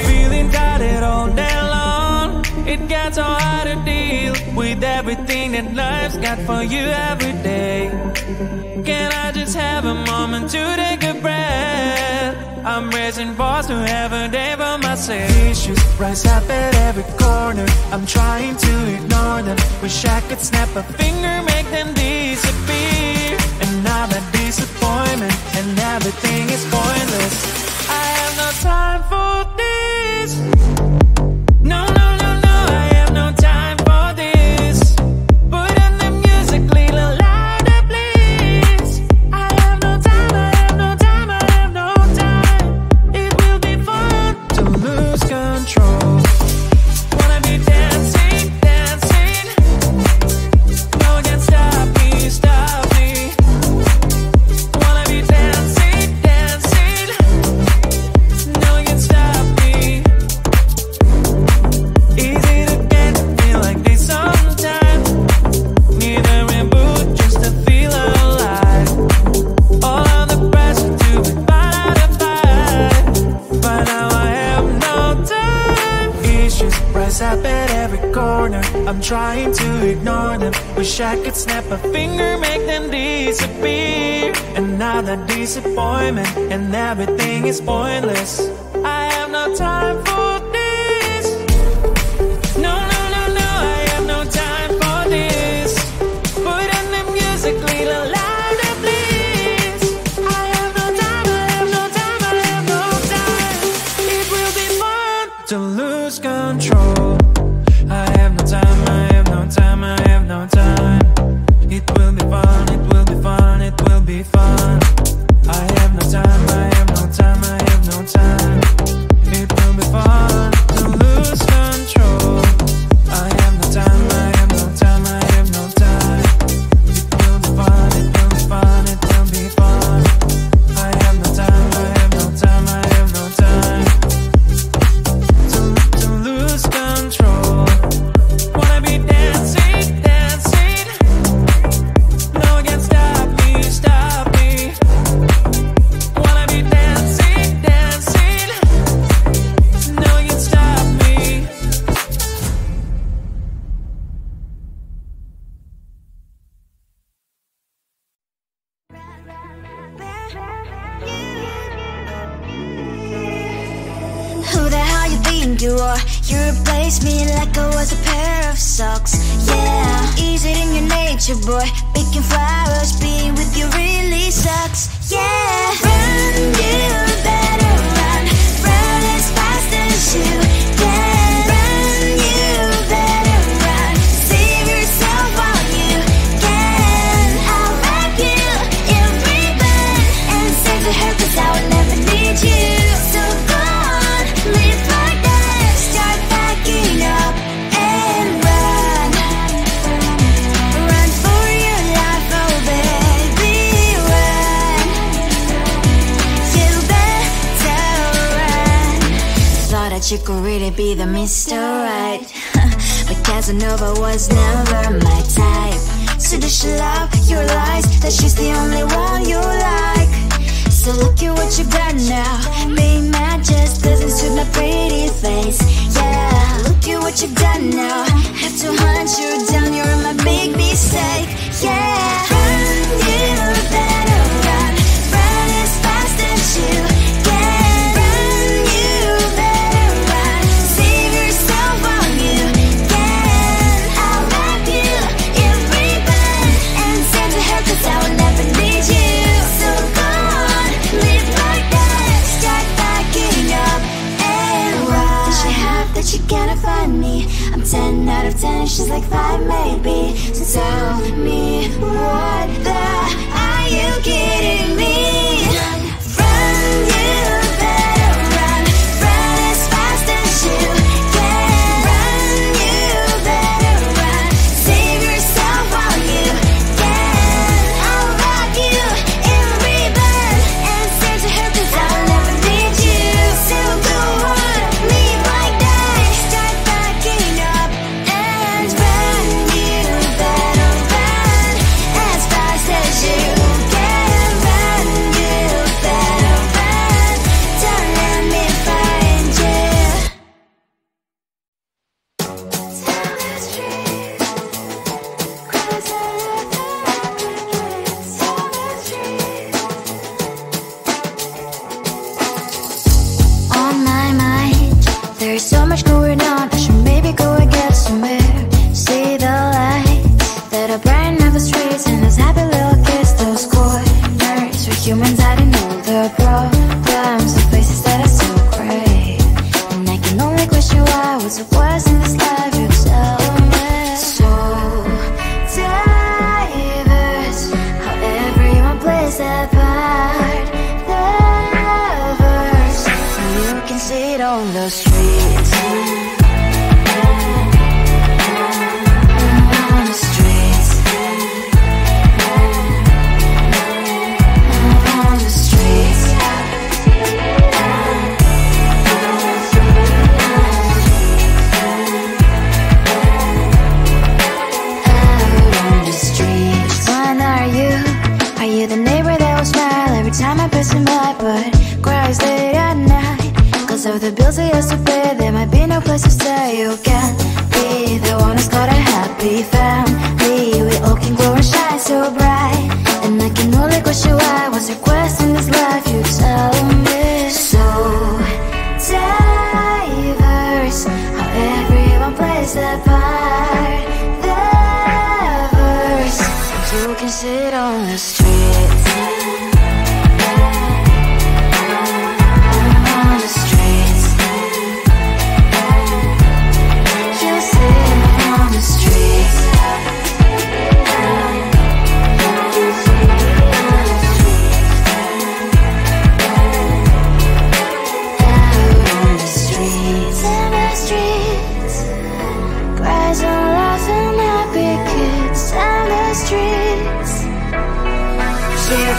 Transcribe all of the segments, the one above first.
Feeling tired all day long, it gets so hard to deal with everything that life's got for you every day. Can I just have a moment to take a breath? I'm raising balls to have a day for myself. Issues rise up at every corner, I'm trying to ignore them. Wish I could snap a finger, make them disappear. And now that disappointment and everything is pointless. I have no time for this. No, no, no, no, I have no time for this. Put on the music, little louder, please. I have no time, I have no time, I have no time. It will be fun to lose control. Wanna be dancing, dancing. No one can stop me, stop me. Wanna be dancing, dancing. No one can stop me. Easy to get, feel like this sometimes. Need a reboot just to feel alive. All of the pressure to be part of the fight, but now I have no time. Issues rise up at every corner, I'm trying to ignore them. Wish I could snap a finger, make them disappear. And now that disappointment and everything is pointless. I have no time for this. No, no, no, no, I have no time for this. Put on the music, little louder, please. I have no time, I have no time, I have no time. It will be fun to lose control. I have no time, I have no time, I have no time. It will be fun, it will be fun, it will be fun. I have no time, I have no time, I have no time. It will be fun to lose control. I have no time, I have no time, I have no time. It will be fun, it will be fun, it will be fun. I have no time, I have no time, I have no time. To lose control. Wanna be dancing, dancing. No one can stop me, stop me. Wanna be dancing, dancing. No one can stop me. Who the hell you think you are? You replaced me like I was a pair of socks. Yeah, is it in your nature, boy? Picking flowers, being with you really sucks. Yeah, run, you better run. Run as fast as you can. Run, you better run. Save yourself while you can. I'll wrap you in ribbon and send to her 'cause I will never need you. So go on, live like that. Start backing up and run. Run for your life, oh baby, run. You better run. Thought that you could really be the Mr. Right, but Casanova was never my type. So does she love your lies, that she's the only one you like? So look at what you've done now. Being mad just doesn't suit my pretty face. Yeah, look at what you've done now. Have to hunt you down, you're my big mistake. Yeah, run, you better run. Run as fast as you can. Run, you better run. Save yourself while you can. I'll wrap you in ribbon and send to her 'cause I will never need you. So go on, live like that. Start backing up and run. Does she have that you cannot find me? I'm 10 out of 10, she's like 5 maybe. So tell me, what the are you kidding me? Run, you better run. Run as fast as you can. Run, you better run. Save yourself while you can. I'll wrap you in ribbon and send to her 'cause I'll never need you. So go on, live like that. Start backing up and run.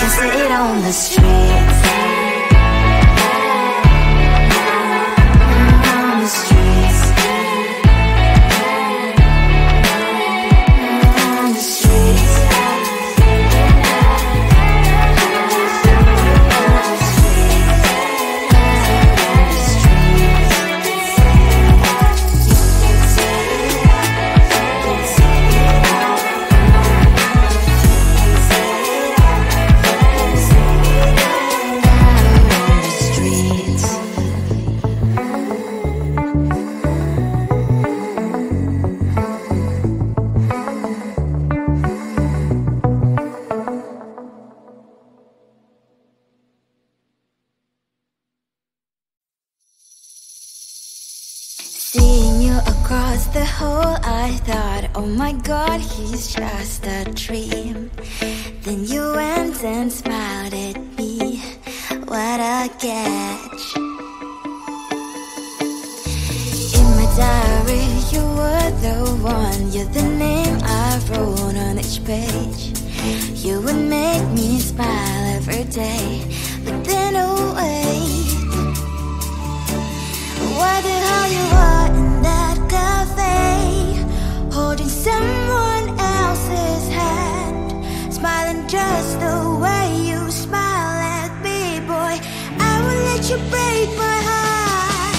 can see it on the streets. On the streets. On the streets. Seeing you across the hall, I thought, oh my god, he's just a dream. Then you went and smiled at me. What a catch. In my diary, you were the one. You're the name I wrote on each page. You would make me smile every day. But then wait, why the hell you are in that cafe, holding someone else's hand, smiling just the way you smile at me, boy. I will let you break my heart.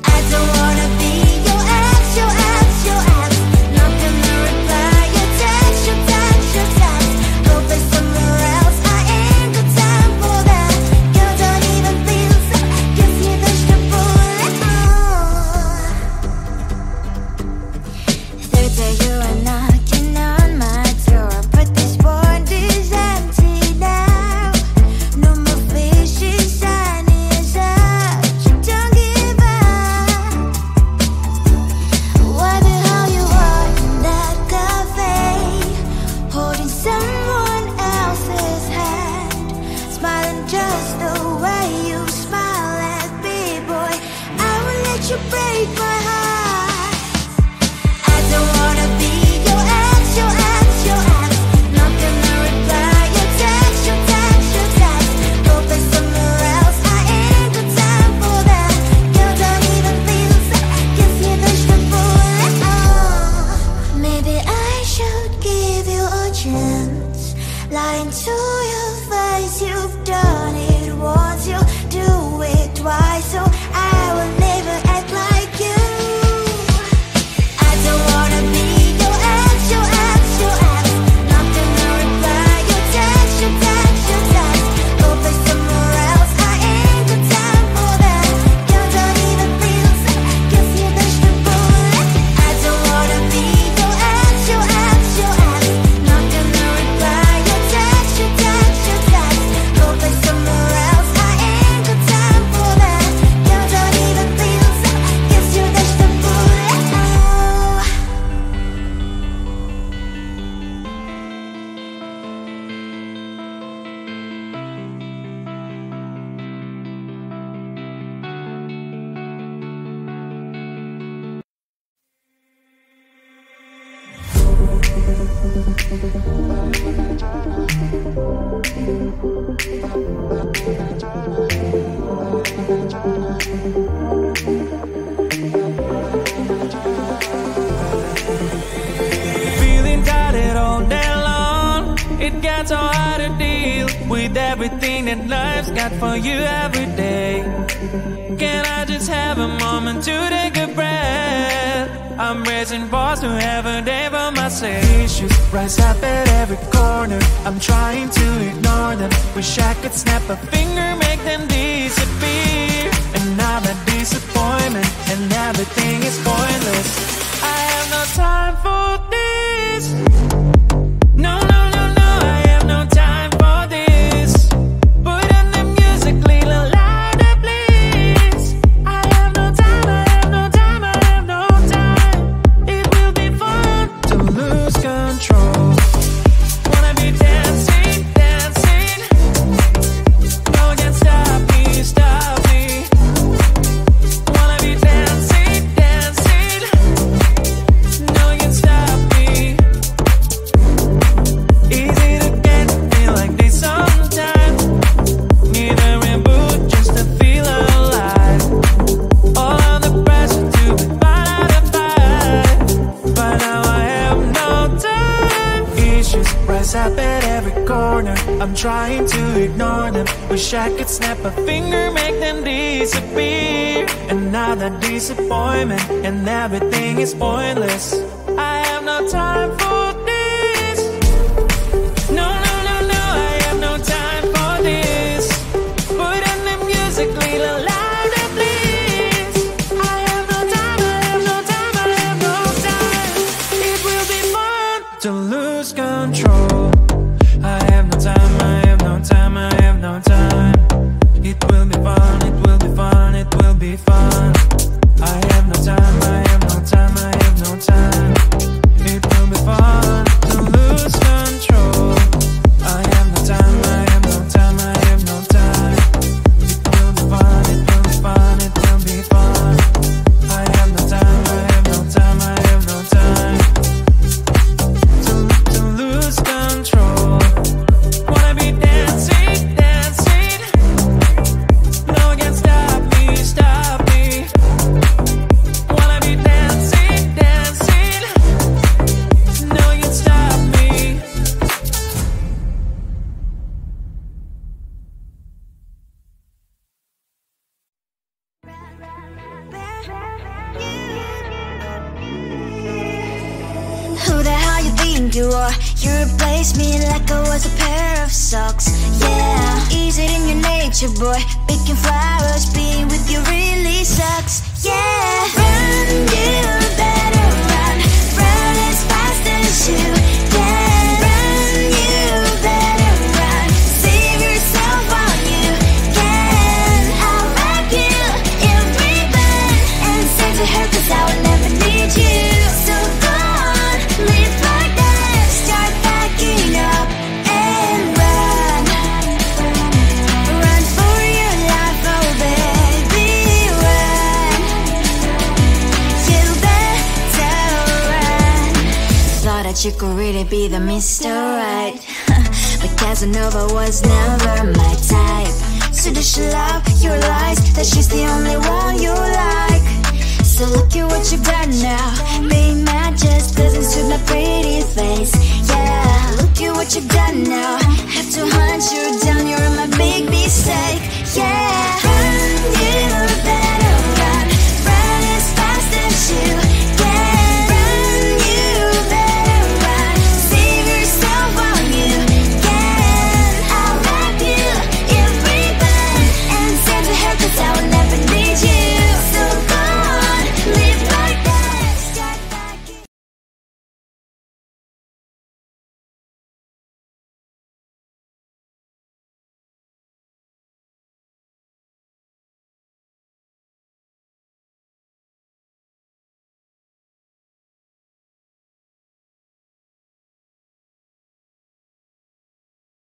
I don't wanna be your ex, your ex, your ex. Not gonna reply your text, your text, your text. Go play somewhere else, I ain't got time for that. You don't even feel so, guess you dodged a bullet. Third day you are knocking on my door, but this world is empty now. No more fishes, sun is up. You don't give up. Why the hell you are in that cafe, holding someone else's hand, smiling just the way you smile at me, boy. I will let you break my heart. I don't wanna be your ex, your ex, your ex. Not gonna reply your text, your text, your text. Go play somewhere else, I ain't got time for that. You don't even feel so, guess you dodged a bullet. Maybe I should give you a chance. Lying to your face, you've done it once, you do it twice, so I will never act like you. I don't wanna be your ex, your ex, your ex. Not gonna reply your text, your text, your text. Go play somewhere else, I ain't got time for that. You don't even feel so, guess you dodged a bullet. I don't wanna be your ex, your ex, your ex. Not gonna reply your text, your text, your text. Go play somewhere else, I ain't got time for that. You don't even feel so, guess you dodged a bullet. Feeling tired all day long. It gets so hard to deal with everything that life's got for you every day. Can I just have a moment to take a breath? I'm raising balls to have a day for myself. Issues rise up at every corner. I'm trying to ignore them. Wish I could snap a finger, make them disappear. And now that disappointment and everything is pointless. I have no time for this. No, no, no, no, I have no time for this. Put on the music, little louder, please. I have no time, I have no time, I have no time. It will be fun to lose control. Wanna be dancing, dancing. No one can stop me, stop me. Wanna be dancing, dancing. No one can stop Shadows up at every corner, I'm trying to ignore them. Wish I could snap a finger, make them disappear. Another disappointment, and everything is pointless. I have no time for this. No, no, no, no, I have no time for this. Put on the music, little louder, please. I have no time, I have no time, I have no time. It will be fun to lose control. I have no time, I have no time, I have no time. It will be fun, it will be fun, it will be fun. I have no time, I have no time, I have no time. It will be fun to lose control. I have no time, I have no time, I have no time. It will be fun, it will be fun, it will be fun. I have no time, I have no time, I have no time. To lose control. Wanna be dancing, dancing. No one can stop me, stop me. Wanna be dancing, dancing. No one can stop me. Who the hell you think you are? You replaced me like I was a pair of socks. Yeah, is it in your nature, boy? Picking flowers, being with you really sucks. Yeah, run, you better run. Run as fast as you can. Run, you better run. Save yourself while you can. I'll wrap you in ribbon and send to her, 'cause I will never need you. So go on, live like that. Start backing up and run. Run for your life, oh baby, run. You better run. Thought that you could really be the Mr. Right. But Casanova was never my type. So does she love your lies, that she's the only one you like? So look at what you got now, being mad just